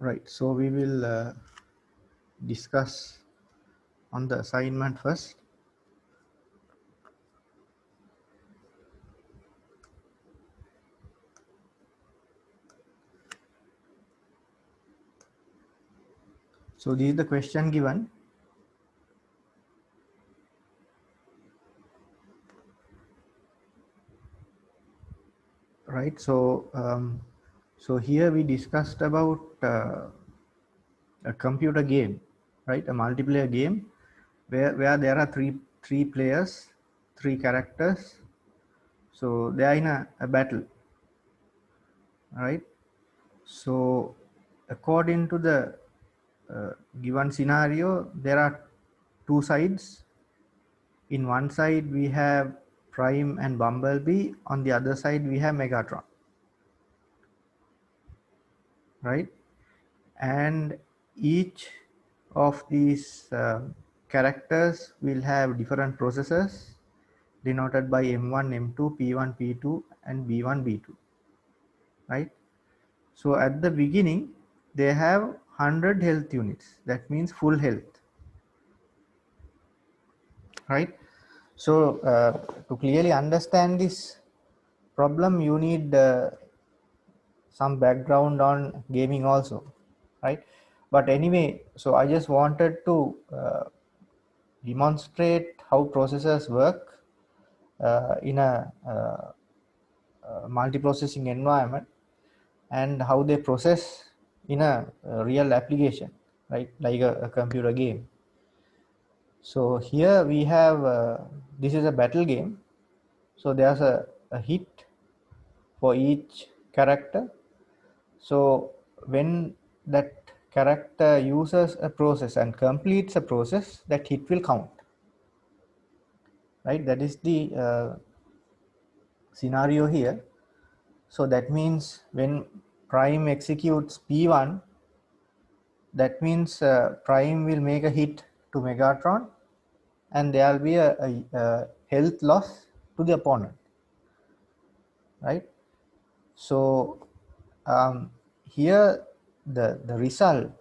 Right, so we will discuss on the assignment first. So this is the question given. Right, so here we discussed about a computer game, right, a multiplayer game where there are three players, three characters. So they are in a battle, right? So according to the given scenario, there are two sides. In one side we have Prime and Bumblebee, on the other side we have Megatron, right? And each of these characters will have different processors denoted by M1, M2, P1, P2 and B1, B2, right? So at the beginning they have 100 health units, that means full health, right? So to clearly understand this problem you need some background on gaming also, right? But anyway, so I just wanted to demonstrate how processors work in a multiprocessing environment and how they process in a real application, right, like a computer game. So here we have this is a battle game, so there's a hit for each character. So when that character uses a process and completes a process, that hit will count, right? That is the scenario here. So that means when Prime executes P1, that means Prime will make a hit to Megatron and there will be a health loss to the opponent, right? So here the result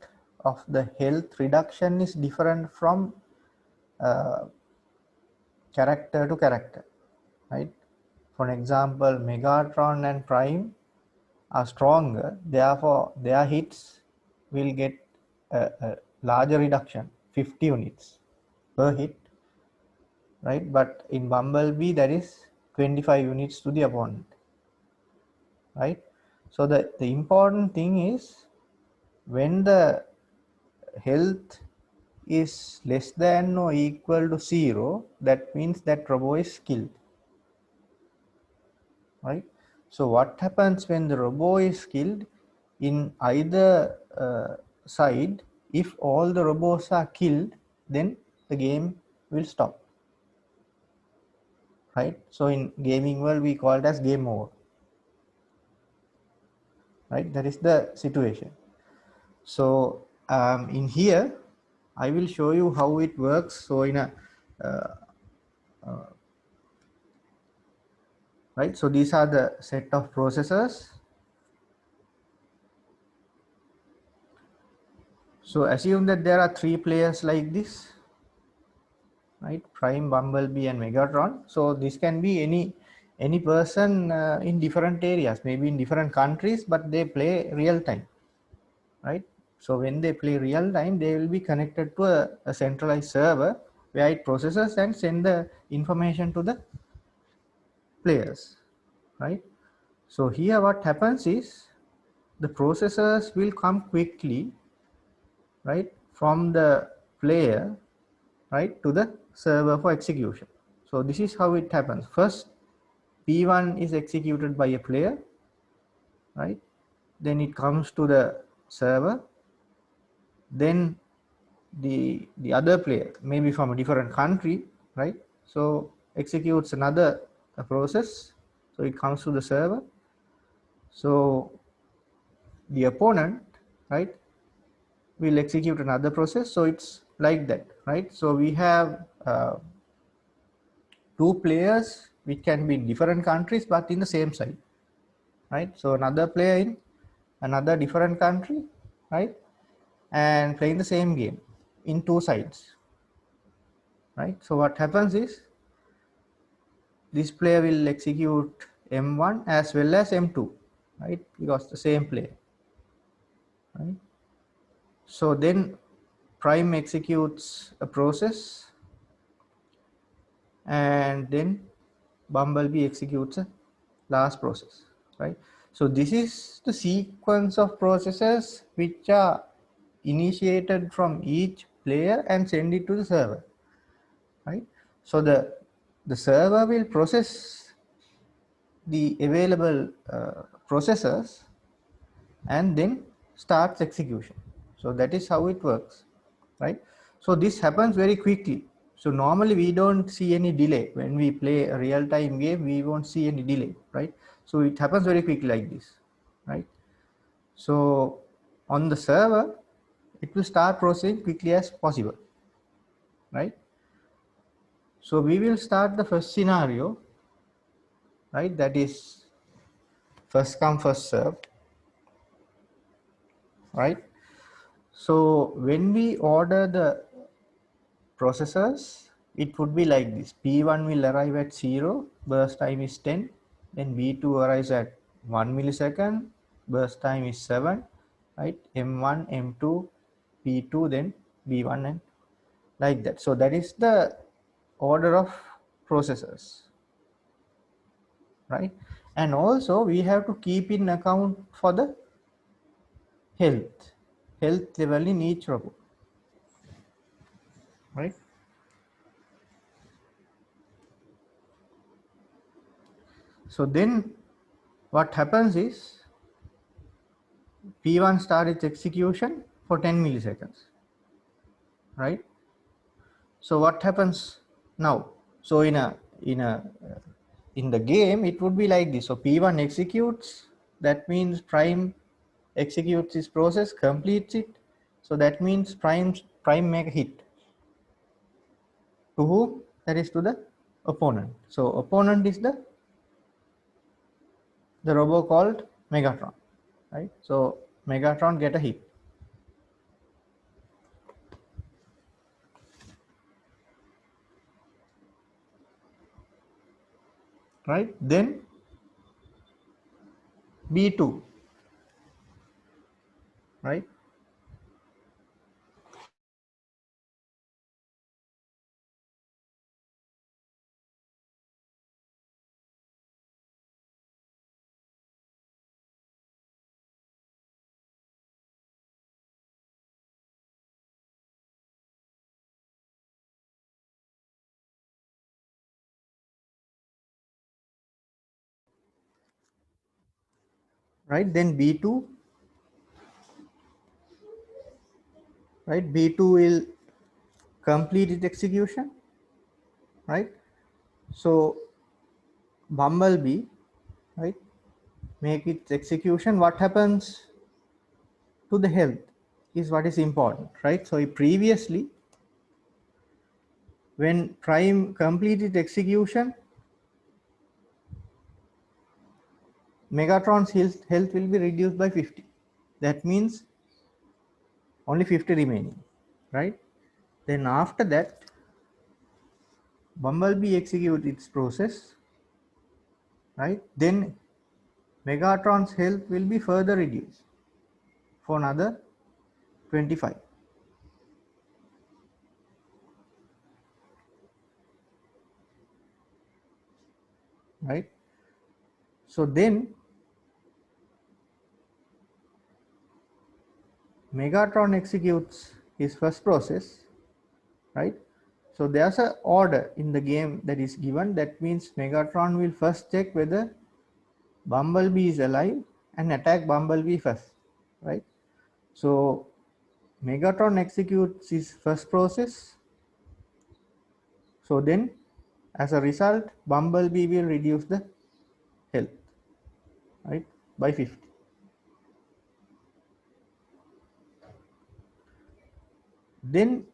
of the health reduction is different from character to character, right? For example, Megatron and Prime are stronger, therefore their hits will get a larger reduction, 50 units per hit, right? But in Bumblebee that is 25 units to the opponent, right? So the important thing is when the health is less than or equal to 0, that means that robot is killed, right? So what happens when the robot is killed in either side? If all the robots are killed, then the game will stop, right? So in gaming world we call it as game over, right? That is the situation. So in here I will show you how it works. So in a right, so these are the set of processors. So assume that there are three players like this, right? Prime, Bumblebee and Megatron. So this can be any person in different areas, maybe in different countries, but they play real time, right? So when they play real time, they will be connected to a centralized server where it processes and send the information to the players, right? So here what happens is the processors will come quickly, right, from the player, right, to the server for execution. So this is how it happens. First P1 is executed by a player, right? Then it comes to the server. Then the other player, maybe from a different country, right, so executes another process, so it comes to the server. So the opponent, right, will execute another process. So it's like that, right? So we have two players which can be in different countries but in the same side, right? So another player in another different country right? And playing the same game in two sides, right? So what happens is this player will execute M1 as well as M2, right? Because the same player, right? So then prime executes a process and then bumblebee executes a last process, right? So this is the sequence of processes which are initiated from each player and send it to the server, right? So the server will process the available processors and then starts execution. So that is how it works, right? So this happens very quickly. So normally we don't see any delay when we play a real-time game. We won't see any delay, right? So it happens very quickly like this, right? So on the server, it will start processing quickly as possible, right? So we will start the first scenario, right? That is first come first serve, right? So when we order the processors, it would be like this. P1 will arrive at 0, burst time is 10. Then B2 arrives at 1 millisecond, burst time is 7, right? M1, M2, P2, then B1 and like that. So that is the order of processors, right? And also we have to keep in account for the health level in each robot, right? So then what happens is P1 starts its execution for 10 milliseconds, right? So what happens now? So in the game it would be like this. So P1 executes, that means prime executes this process, completes it. So that means prime make a hit. To whom? That is to the opponent. So opponent is the robo called Megatron, right? So Megatron get a hit, right? Then B2, right? Right? Then B2, right? B2 will complete its execution, right? So Bumblebee, right, make its execution. What happens to the health is what is important, right? So previously, when Prime completed execution, Megatron's health will be reduced by 50. That means only 50 remaining, right? Then after that, Bumblebee executes its process, right? Then Megatron's health will be further reduced for another 25, right? So then Megatron executes his first process, right? So there's a order in the game that is given. That means Megatron will first check whether Bumblebee is alive and attack Bumblebee first, right? So Megatron executes his first process. So then as a result, Bumblebee will reduce the health, right, by 50. Then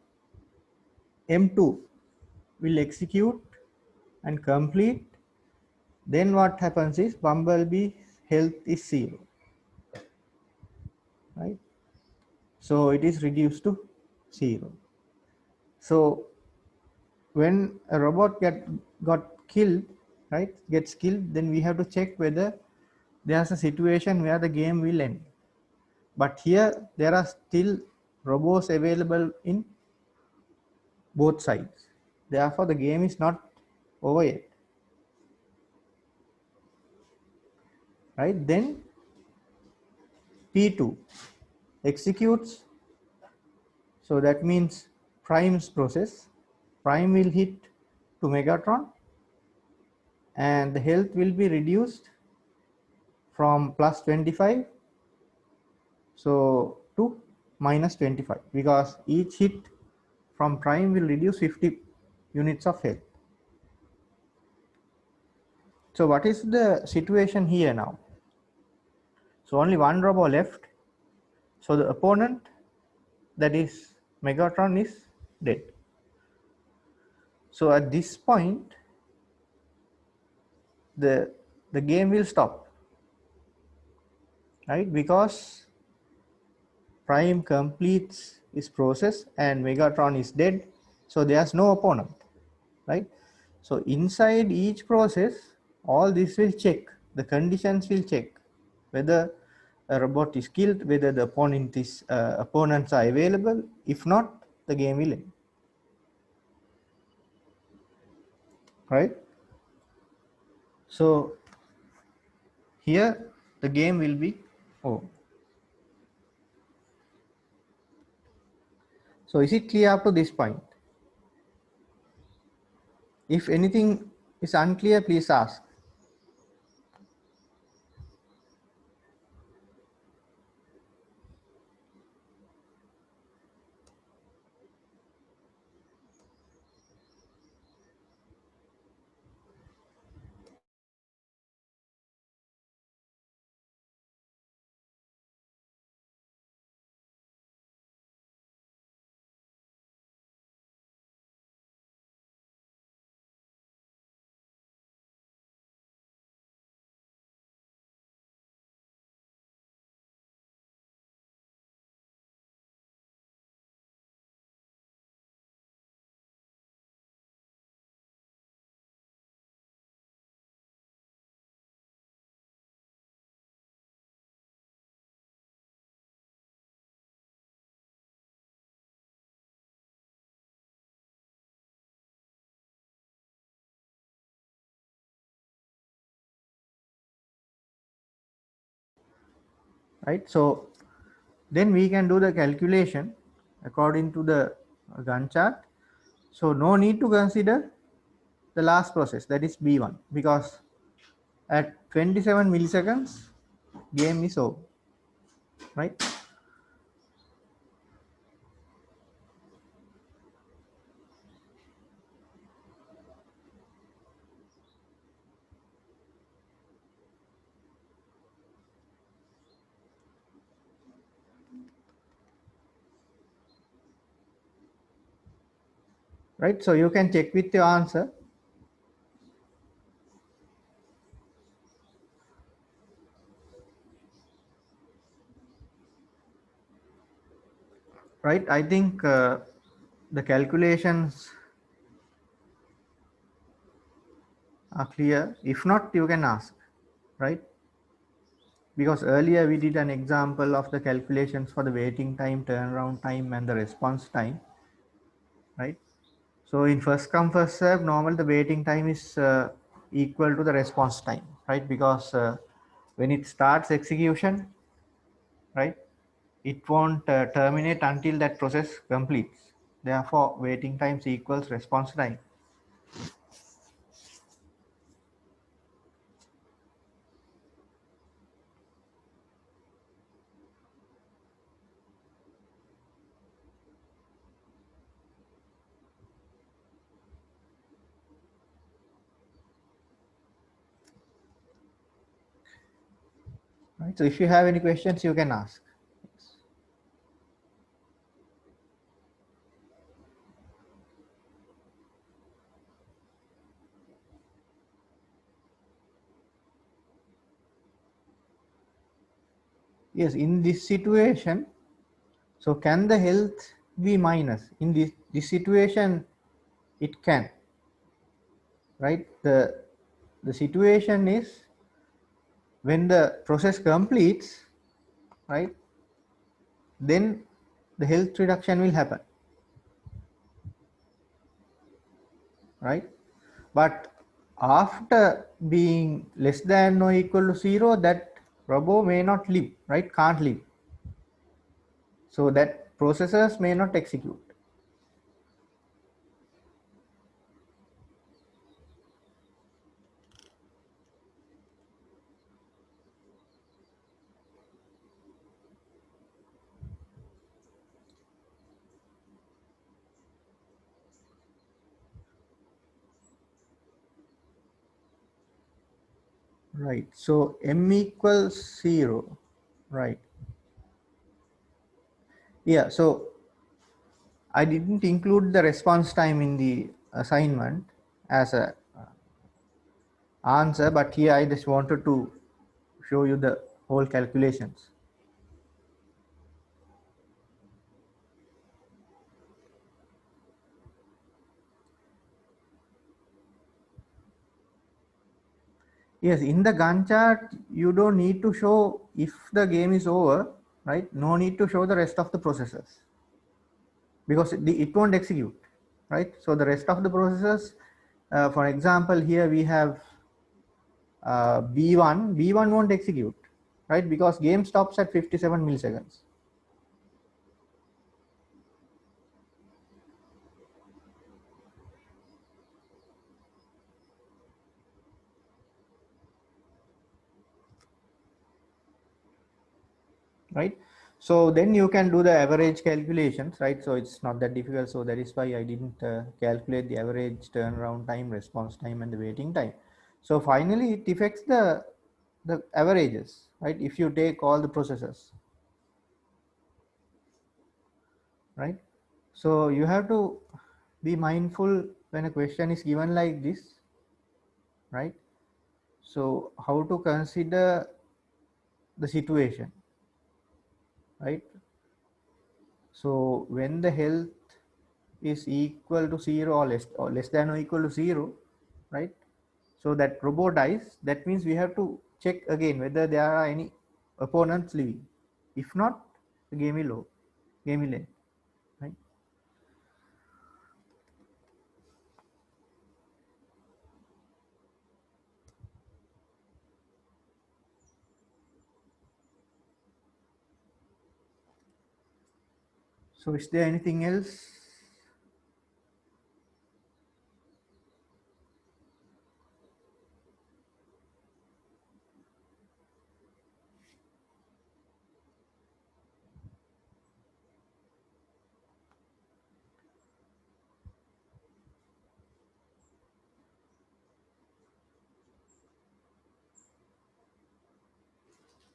M2 will execute and complete. Then what happens is, Bumblebee health is 0, right? So it is reduced to 0. So when a robot got killed, right, gets killed, then we have to check whether there's a situation where the game will end. But here there are still robots available in both sides. Therefore, the game is not over yet. Right? Then P2 executes. So that means Prime's process. Prime will hit to Megatron, and the health will be reduced from plus 25 so to minus 25, because each hit from Prime will reduce 50 units of health. So what is the situation here now? So only one robot left. So the opponent, that is Megatron, is dead. So at this point, the game will stop, right? Because Prime completes its process and Megatron is dead. So there's no opponent, right? So inside each process, all this will check, the conditions will check whether a robot is killed, whether the opponents are available. If not, the game will end, right? So here the game will be over. So is it clear up to this point? If anything is unclear, please ask. Right, so then we can do the calculation according to the Gantt chart. So no need to consider the last process, that is B1, because at 27 milliseconds game is over, right? Right, so you can check with your answer. Right, I think the calculations are clear. If not, you can ask, right? Because earlier we did an example of the calculations for the waiting time, turnaround time, and the response time, right? So in first come first serve, normal the waiting time is equal to the response time, right? Because when it starts execution, right, it won't terminate until that process completes. Therefore, waiting times equals response time. Right. So if you have any questions, you can ask. Yes, in this situation, So can the health be minus? In this situation, it can, right? The situation is when the process completes, right? Then the health reduction will happen, right? But after being less than or equal to 0, that robot may not live, right? Can't live. So that processes may not execute. Right. So m equals 0. Right. Yeah. So I didn't include the response time in the assignment as a answer, but here I just wanted to show you the whole calculations. Yes, in the Gantt chart, you don't need to show if the game is over, right? No need to show the rest of the processes because it won't execute, right? So the rest of the processes, for example, here we have B1 won't execute, right? Because game stops at 57 milliseconds. Right. So then you can do the average calculations, right? So it's not that difficult. So that is why I didn't calculate the average turnaround time, response time, and the waiting time. So finally, it affects the averages, right? If you take all the processes, right? So you have to be mindful when a question is given like this, right? So how to consider the situation, right? So when the health is equal to 0 or less than or equal to 0, right? So that robot dies. That means we have to check again whether there are any opponents living. If not, the game will end, right? So is there anything else?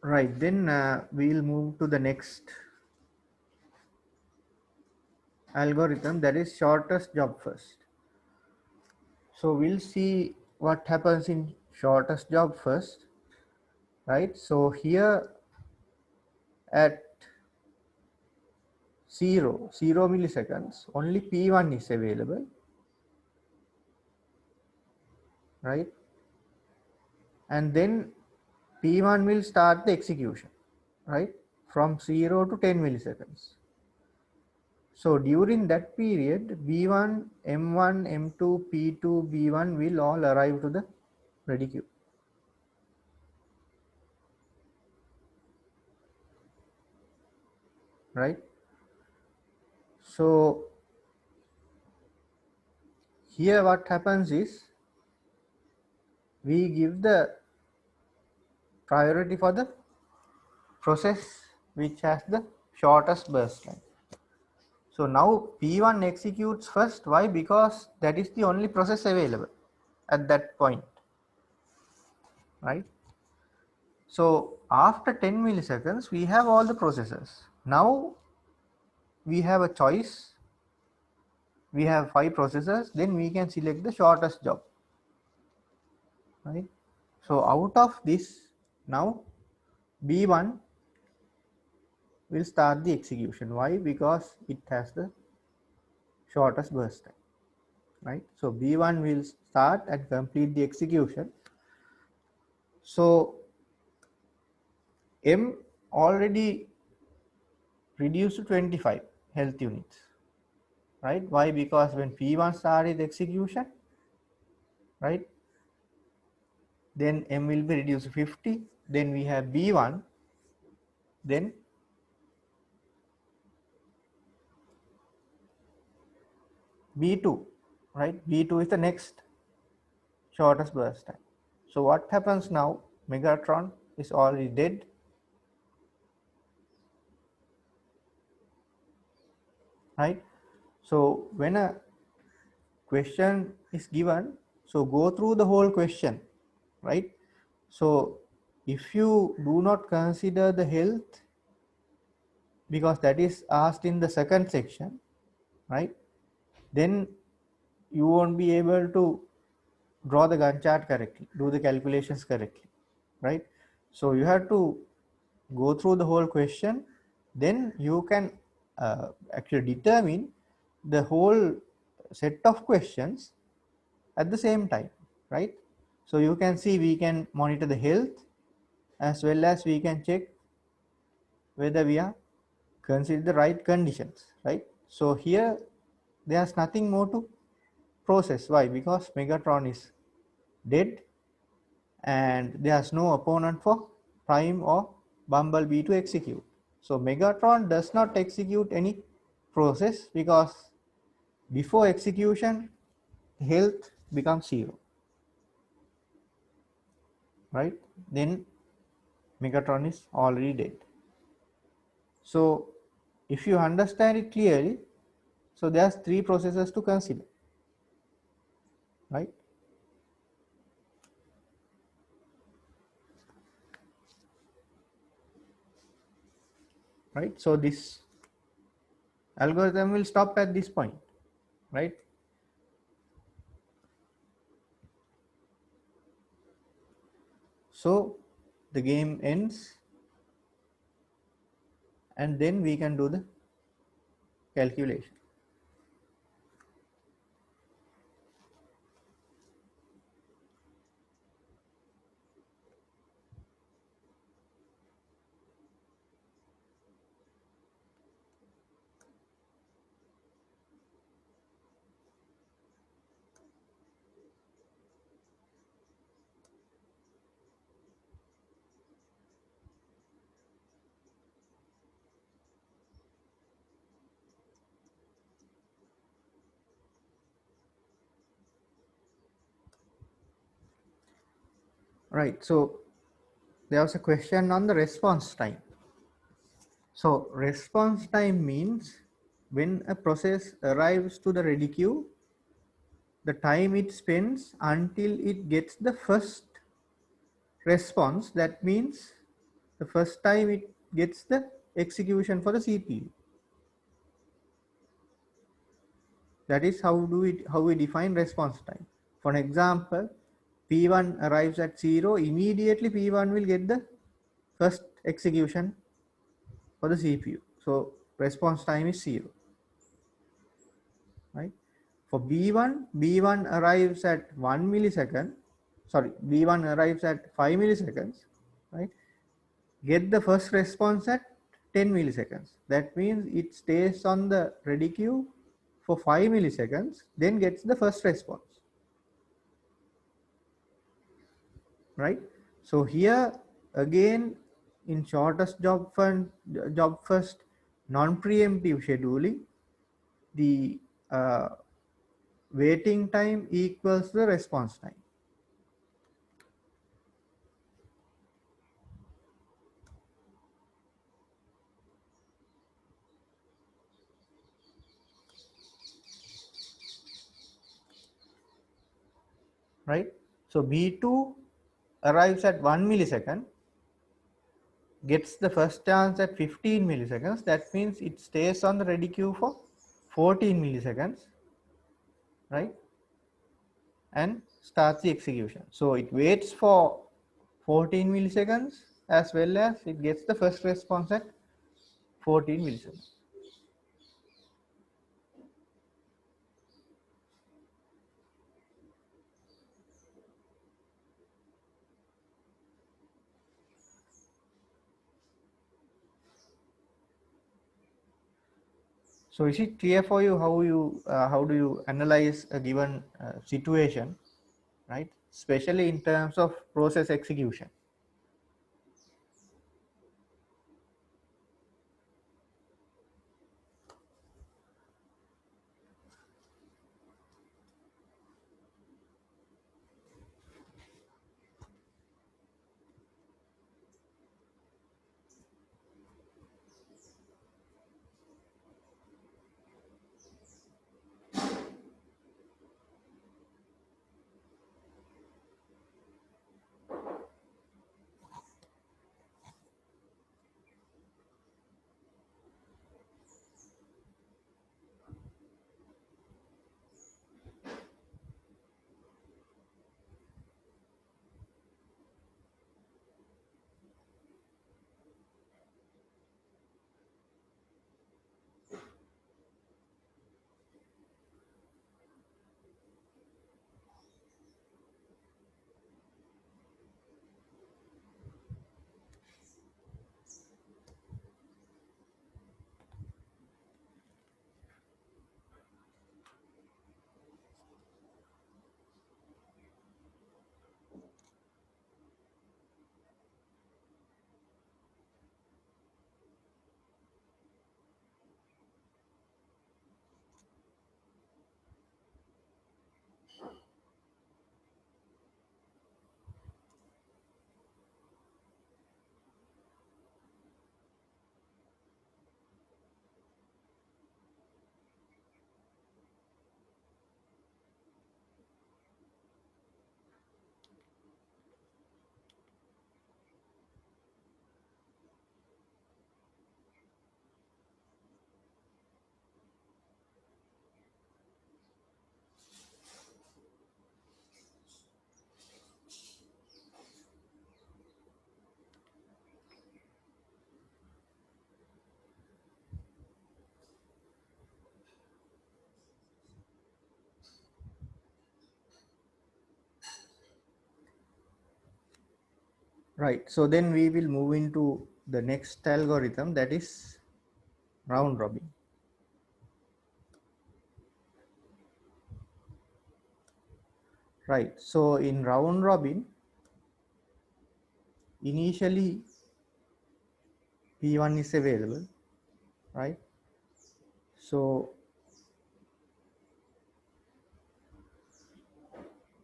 Right, then we'll move to the next algorithm, that is shortest job first. So we'll see what happens in shortest job first, right? So here at 0 milliseconds, only P1 is available, right? And then P1 will start the execution, right? From 0 to 10 milliseconds. So during that period, B1, M1, M2, P2, B1 will all arrive to the ready queue, right? So here what happens is we give the priority for the process which has the shortest burst time. So now P1 executes first. Why? Because that is the only process available at that point, right? So after 10 milliseconds, we have all the processes. Now we have a choice. We have 5 processors. Then we can select the shortest job, right? So out of this, now B1 will start the execution. Why? Because it has the shortest burst time, right? So B1 will start and complete the execution. So M already reduced to 25 health units, right? Why? Because when P1 started the execution, right, then M will be reduced to 50. Then we have B1, then B2, right? B2 is the next shortest burst time. So what happens now? Megatron is already dead, right? So when a question is given, so go through the whole question, right? So if you do not consider the health, because that is asked in the second section, right, then you won't be able to draw the Gantt chart correctly, do the calculations correctly, right? So you have to go through the whole question, then you can actually determine the whole set of questions at the same time, right? So you can see we can monitor the health as well as we can check whether we are consider the right conditions, right? So here there's nothing more to process. Why? Because Megatron is dead and there's no opponent for Prime or Bumblebee to execute. So Megatron does not execute any process because before execution health becomes 0, right? Then Megatron is already dead. So if you understand it clearly, so there's 3 processes to consider, right? Right. So this algorithm will stop at this point, right? So the game ends and then we can do the calculation. Right. So there was a question on the response time. So response time means when a process arrives to the ready queue, the time it spends until it gets the first response. That means the first time it gets the execution for the CPU. That is how we define response time. For an example, P1 arrives at 0, immediately P1 will get the first execution for the CPU. So response time is 0, right? For B1 arrives at 1 millisecond, sorry, B1 arrives at 5 milliseconds, right? Get the first response at 10 milliseconds. That means it stays on the ready queue for 5 milliseconds, then gets the first response, right? So here again, in shortest job first non-preemptive scheduling, the waiting time equals the response time, right? So B2 arrives at 1 millisecond, gets the first chance at 15 milliseconds. That means it stays on the ready queue for 14 milliseconds, right? And starts the execution. So it waits for 14 milliseconds as well as it gets the first response at 14 milliseconds. So is it clear for you how do you analyze a given situation, right? Especially in terms of process execution. Right. So then we will move into the next algorithm, that is round robin. Right. So in round robin, initially P1 is available, right? So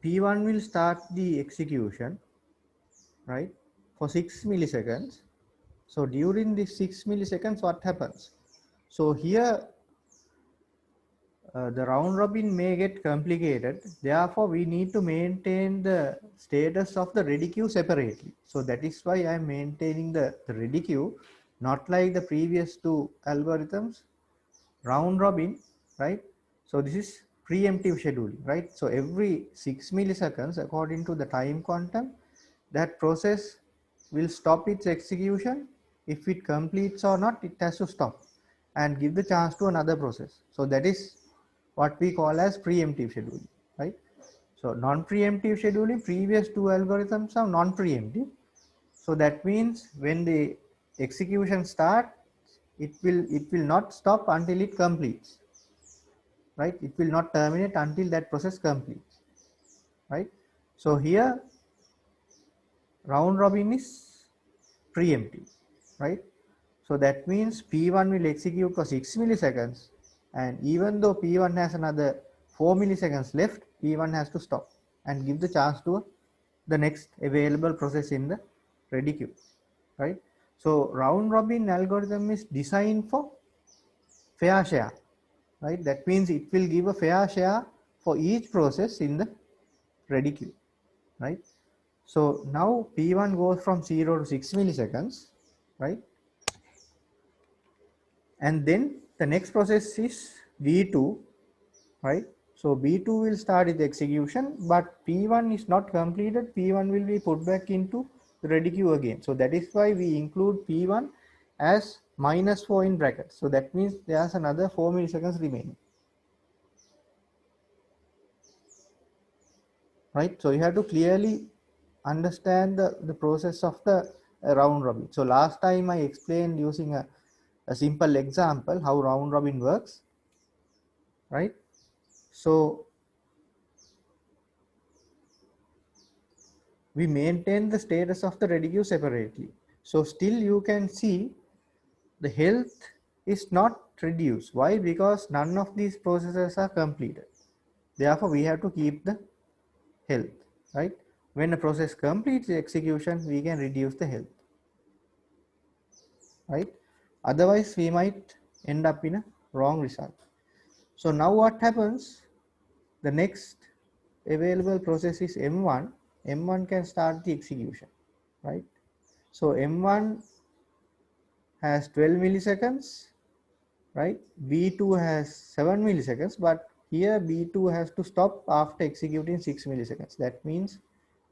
P1 will start the execution, right, for 6 milliseconds. So during this 6 milliseconds, what happens? So here the round robin may get complicated. Therefore, we need to maintain the status of the ready queue separately. So that is why I am maintaining the ready queue, not like the previous two algorithms, round robin, right? So this is preemptive scheduling, right? So every 6 milliseconds, according to the time quantum, that process will stop its execution. If it completes or not, it has to stop and give the chance to another process. So that is what we call as preemptive scheduling, right? So non-preemptive scheduling, previous two algorithms are non-preemptive. So that means when the execution starts, it will not stop until it completes, right? It will not terminate until that process completes, right? So here round robin is preemptive, right? So that means P1 will execute for 6 milliseconds, and even though P1 has another 4 milliseconds left, P1 has to stop and give the chance to the next available process in the ready queue, right? So round robin algorithm is designed for fair share, right? That means it will give a fair share for each process in the ready queue, right? So now P1 goes from 0 to 6 milliseconds, right? And then the next process is V2, right? So B2 will start its execution, but P1 is not completed. P1 will be put back into the ready queue again. So that is why we include P1 as minus 4 in brackets. So that means there's another 4 milliseconds remaining. Right? So you have to clearly understand the process of the round robin. So last time I explained using a simple example how round robin works, right? So we maintain the status of the ready queue separately. So still you can see the health is not reduced. Why? Because none of these processes are completed. Therefore, we have to keep the health, right? When a process completes the execution, we can reduce the health, right? Otherwise, we might end up in a wrong result. So now what happens? The next available process is M1. M1 can start the execution, right? So M1 has 12 milliseconds, right? B2 has 7 milliseconds, but here B2 has to stop after executing 6 milliseconds. That means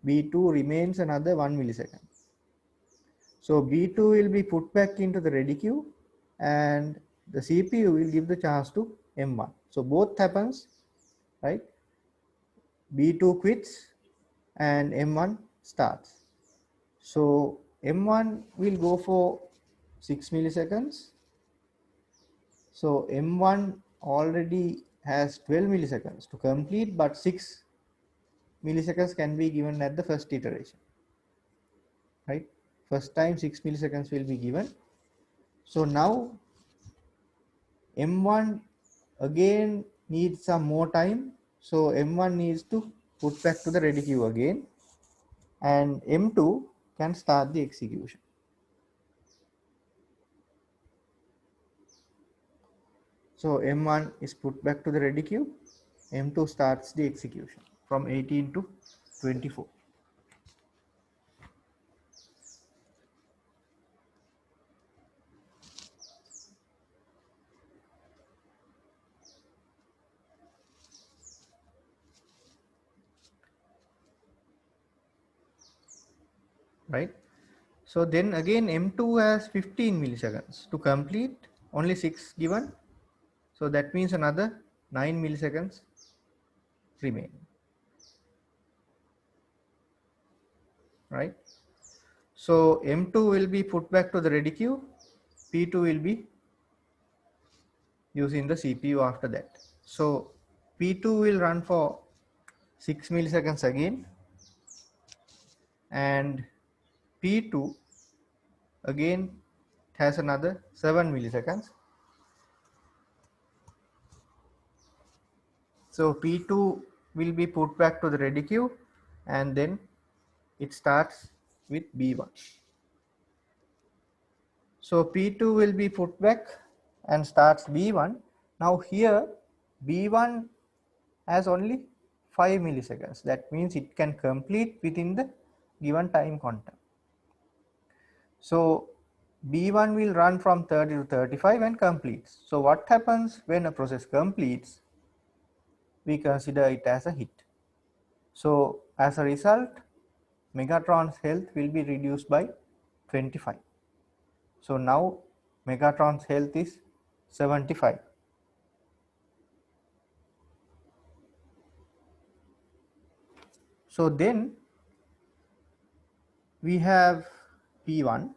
B2 remains another 1 millisecond. So B2 will be put back into the ready queue and the CPU will give the chance to M1. So both happens, right? B2 quits and M1 starts. So M1 will go for 6 milliseconds. So M1 already has 12 milliseconds to complete, but 6 milliseconds can be given at the first iteration, right? First time 6 milliseconds will be given. So now M1 again needs some more time. So M1 needs to put back to the ready queue again, and M2 can start the execution. So M1 is put back to the ready queue, M2 starts the execution from 18 to 24. Right? So then again M2 has 15 milliseconds to complete, only 6 given. So that means another 9 milliseconds remain. Right? So M2 will be put back to the ready queue. P2 will be using the CPU after that. So P2 will run for 6 milliseconds again, and P2 again has another 7 milliseconds. So P2 will be put back to the ready queue, and then it starts with B1. So P2 will be put back and starts B1. Now here B1 has only 5 milliseconds. That means it can complete within the given time quantum. So B1 will run from 30 to 35 and completes. So what happens when a process completes? We consider it as a hit. So as a result, Megatron's health will be reduced by 25. So now Megatron's health is 75. So then we have P1.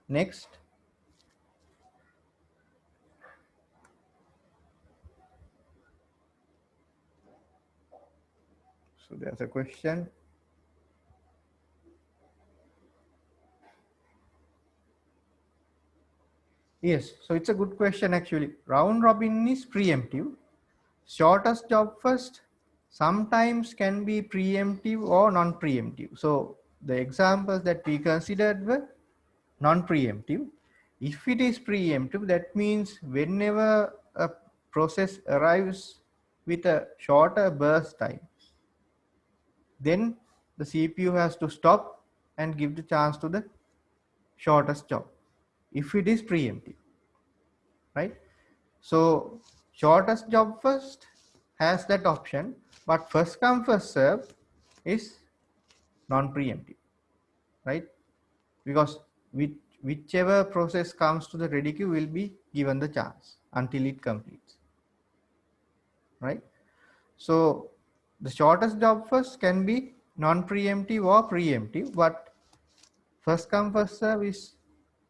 Next, so there's a question. Yes, so it's a good question actually. Round robin is preemptive. Shortest job first sometimes can be preemptive or non-preemptive. So the examples that we considered were non-preemptive. If it is preemptive, that means whenever a process arrives with a shorter burst time, then the CPU has to stop and give the chance to the shortest job if it is preemptive, right? So shortest job first has that option, but first come first serve is non-preemptive, right? Because whichever process comes to the ready queue will be given the chance until it completes, right? So the shortest job first can be non-preemptive or preemptive, but first come first serve is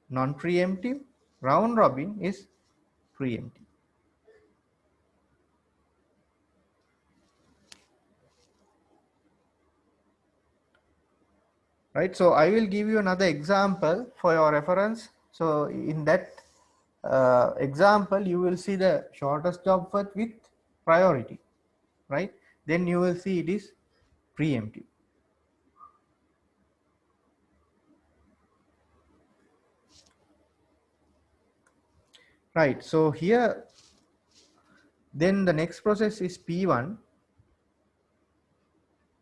non-preemptive, round robin is preemptive. Right, so I will give you another example for your reference. So in that example, you will see the shortest job first with priority, right? Then you will see it is preemptive. Right, so here, then the next process is P1,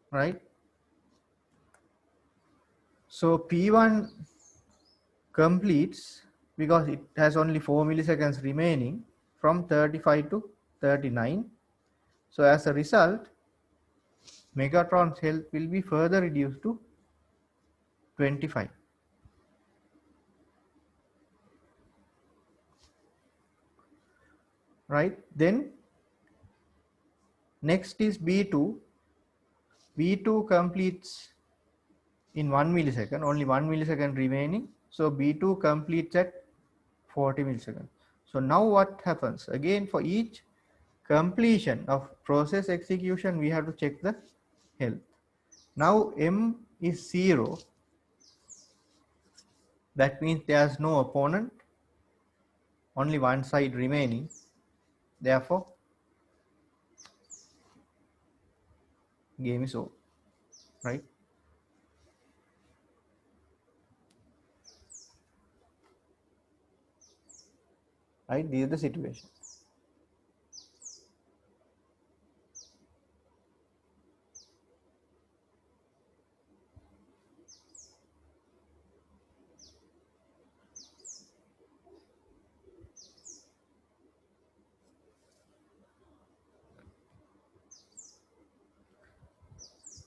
right? So P1 completes because it has only 4 milliseconds remaining from 35 to 39. So as a result, Megatron's health will be further reduced to 25. Right, then next is B2. B2 completes in 1 millisecond, only 1 millisecond remaining. So B2 completes at 40 milliseconds. So now what happens? Again, for each completion of process execution, we have to check the health. Now M is 0. That means there's no opponent, only one side remaining. Therefore, game is over, right? Right, this is the situation.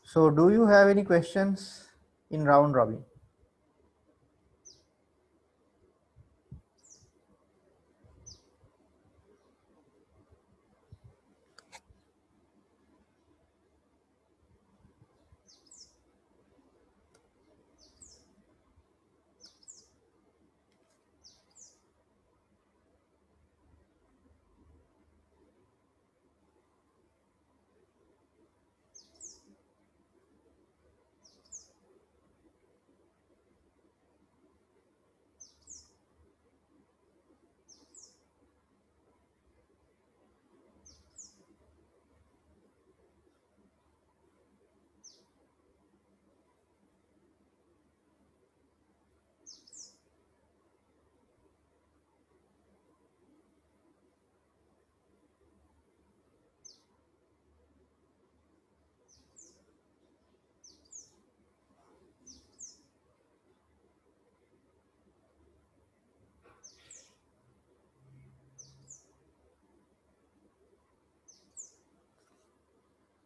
So do you have any questions in round robin?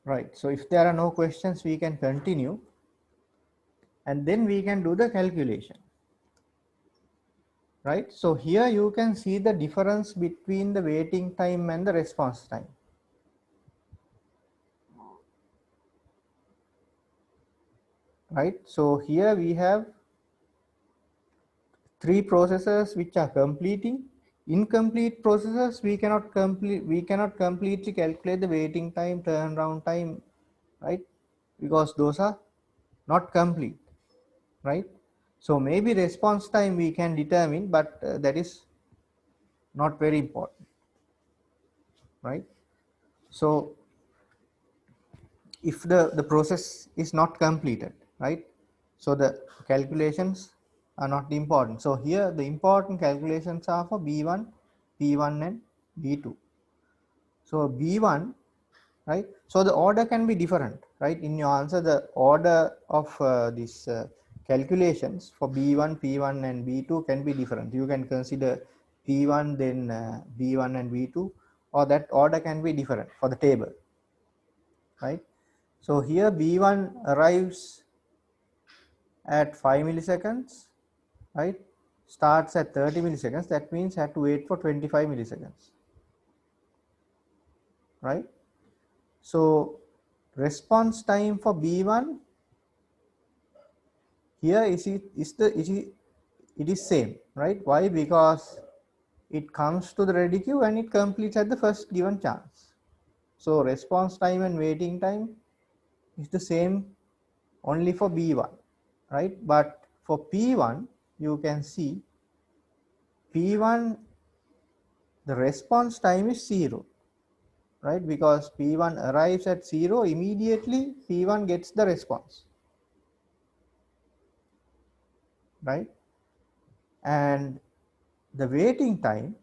Right, so if there are no questions, we can continue and then we can do the calculation. Right, so here you can see the difference between the waiting time and the response time. Right, so here we have three processes which are completing. Incomplete processes we cannot completely calculate the waiting time, turnaround time, right? Because those are not complete, right? So maybe response time we can determine, but that is not very important, right? So if the process is not completed, right? So the calculations are not important. So here the important calculations are for B1, P1 and B2. So B1, right? So the order can be different, right? In your answer, the order of these calculations for B1, P1 and B2 can be different. You can consider P1, then B1 and B2, or that order can be different for the table, right? So here B1 arrives at 5 milliseconds, right? starts at 30 milliseconds, that means I have to wait for 25 milliseconds, right? So response time for B1 here it is same, right? Why? Because it comes to the ready queue and it completes at the first given chance. So response time and waiting time is the same only for B1, right? But for P1, you can see P1, the response time is 0, right? Because P1 arrives at 0, immediately P1 gets the response, right? And the waiting time,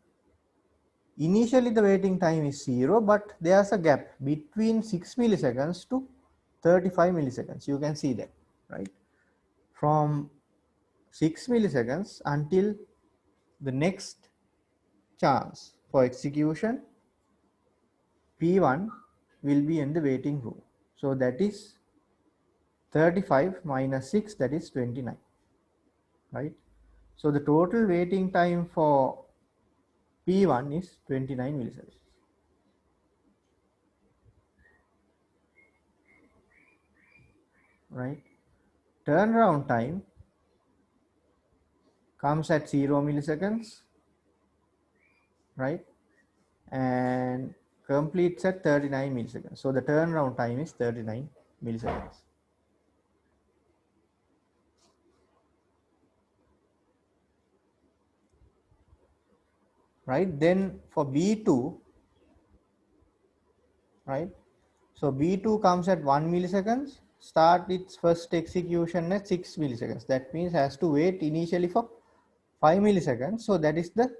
initially the waiting time is 0, but there's a gap between 6 milliseconds to 35 milliseconds. You can see that, right? From 6 milliseconds until the next chance for execution, P1 will be in the waiting room. So that is 35 minus 6, that is 29, right? So the total waiting time for P1 is 29 milliseconds, right? Turnaround time comes at 0 milliseconds, right? And completes at 39 milliseconds. So the turnaround time is 39 milliseconds. Right? Then for B2, right? So B2 comes at 1 milliseconds, start its first execution at 6 milliseconds. That means has to wait initially for 5 milliseconds. So that is the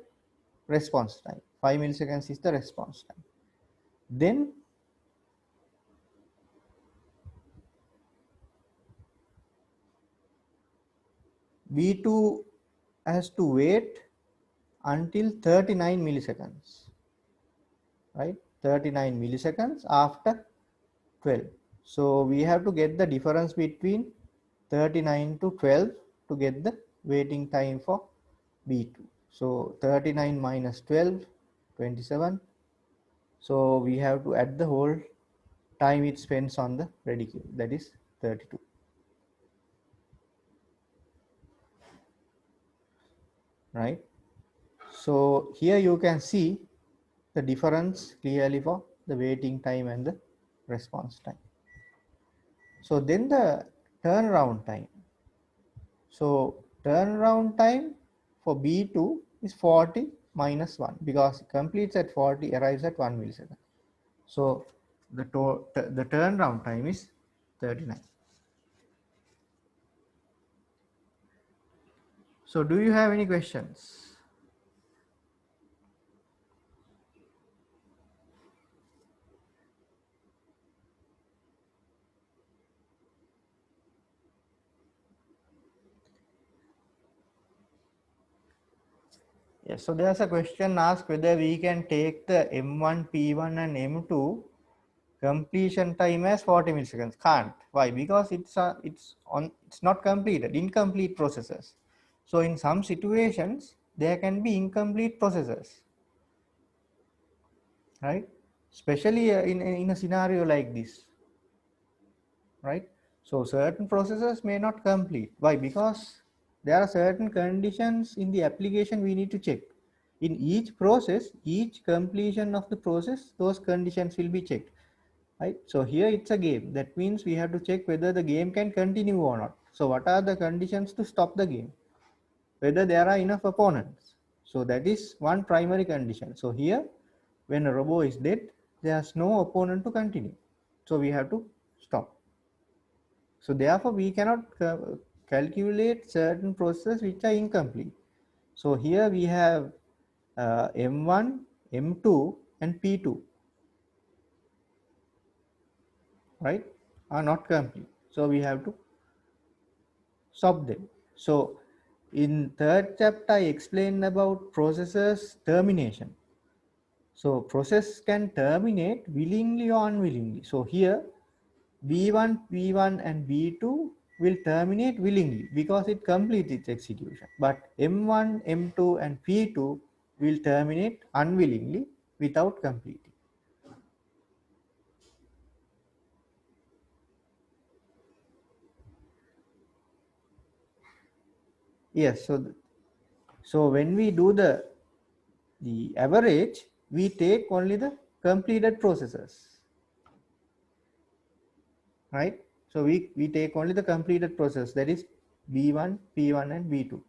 response time. 5 milliseconds is the response time. Then B2 has to wait until 39 milliseconds, right? 39 milliseconds after 12. So we have to get the difference between 39 to 12 to get the waiting time for B2. So 39 minus 12, 27. So we have to add the whole time it spends on the ready queue, that is 32. Right? So here you can see the difference clearly for the waiting time and the response time. So then the turnaround time. So turnaround time for B2 is 40 minus 1 because it completes at 40, arrives at 1 millisecond. So the turnaround time is 39. So do you have any questions? Yes, so there's a question asked whether we can take the M1, P1 and M2 completion time as 40 milliseconds. Can't. Why? Because it's not completed, incomplete processes. So in some situations there can be incomplete processes, right? Especially in a scenario like this, right? So certain processes may not complete. Why? Because there are certain conditions in the application we need to check. In each process, each completion of the process, those conditions will be checked, right? So here it's a game. That means we have to check whether the game can continue or not. So what are the conditions to stop the game? Whether there are enough opponents. So that is one primary condition. So here, when a robot is dead, there's no opponent to continue. So we have to stop. So therefore, we cannot calculate certain processes which are incomplete. So here we have M1, M2 and P2, right, are not complete. So we have to stop them. So in third chapter, I explained about processes termination. So process can terminate willingly or unwillingly. So here B1, P1 and B2 will terminate willingly because it completes its execution. But M1, M2 and P2 will terminate unwillingly without completing. Yes, so when we do the average, we take only the completed processes, right? So we take only the completed process, that is B1, P1 and B2.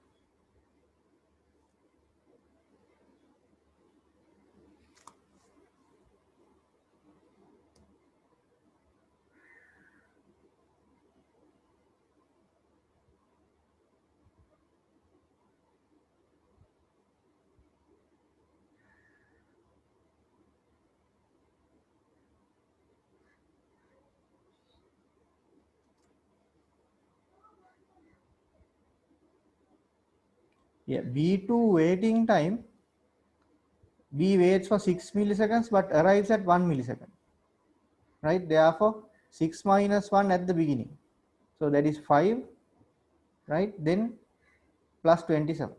Yeah, B2 waiting time, B waits for 6 milliseconds but arrives at 1 millisecond, right? Therefore, 6 minus 1 at the beginning. So that is 5, right? Then plus 27.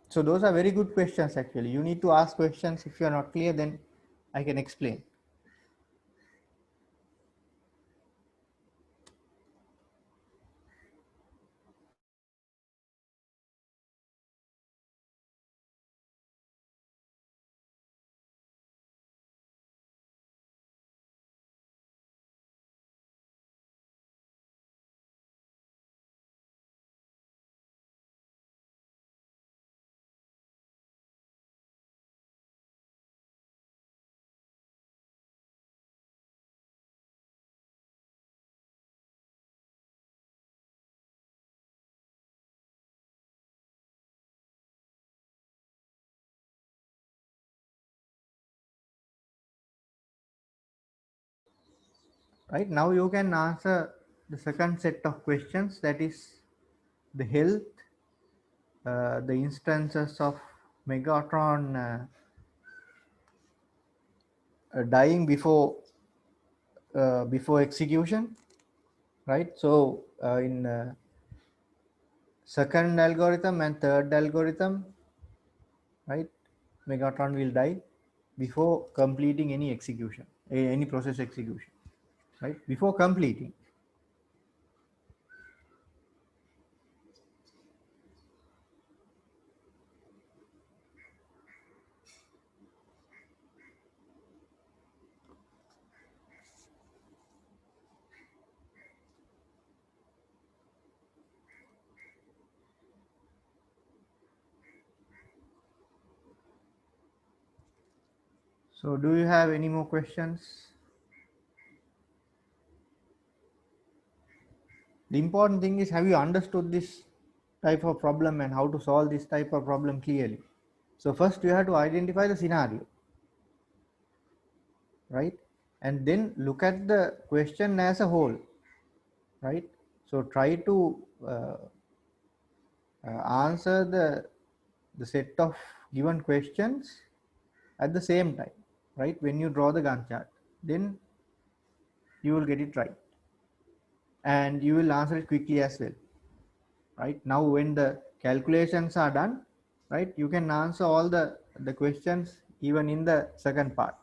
So those are very good questions actually. You need to ask questions. If you are not clear, then I can explain. Right now you can answer the second set of questions, that is the health, the instances of Megatron dying before execution, right? So in second algorithm and third algorithm, right, Megatron will die before completing any execution, any process execution, right? Before completing. So do you have any more questions? The important thing is, have you understood this type of problem and how to solve this type of problem clearly? So first you have to identify the scenario, right? And then look at the question as a whole, right? So try to answer the set of given questions at the same time, right? When you draw the Gantt chart, then you will get it right and you will answer it quickly as well, right? Now when the calculations are done, right, you can answer all the questions even in the second part.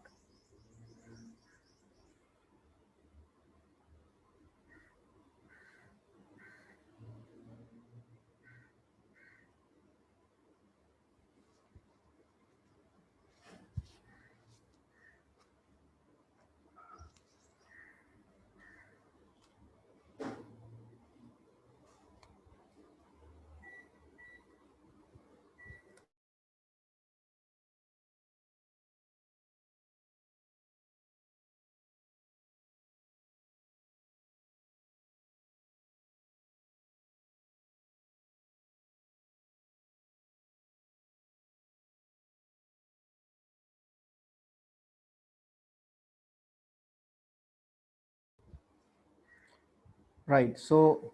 Right. So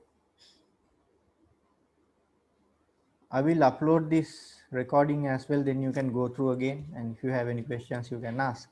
I will upload this recording as well. Then you can go through again, and if you have any questions, you can ask.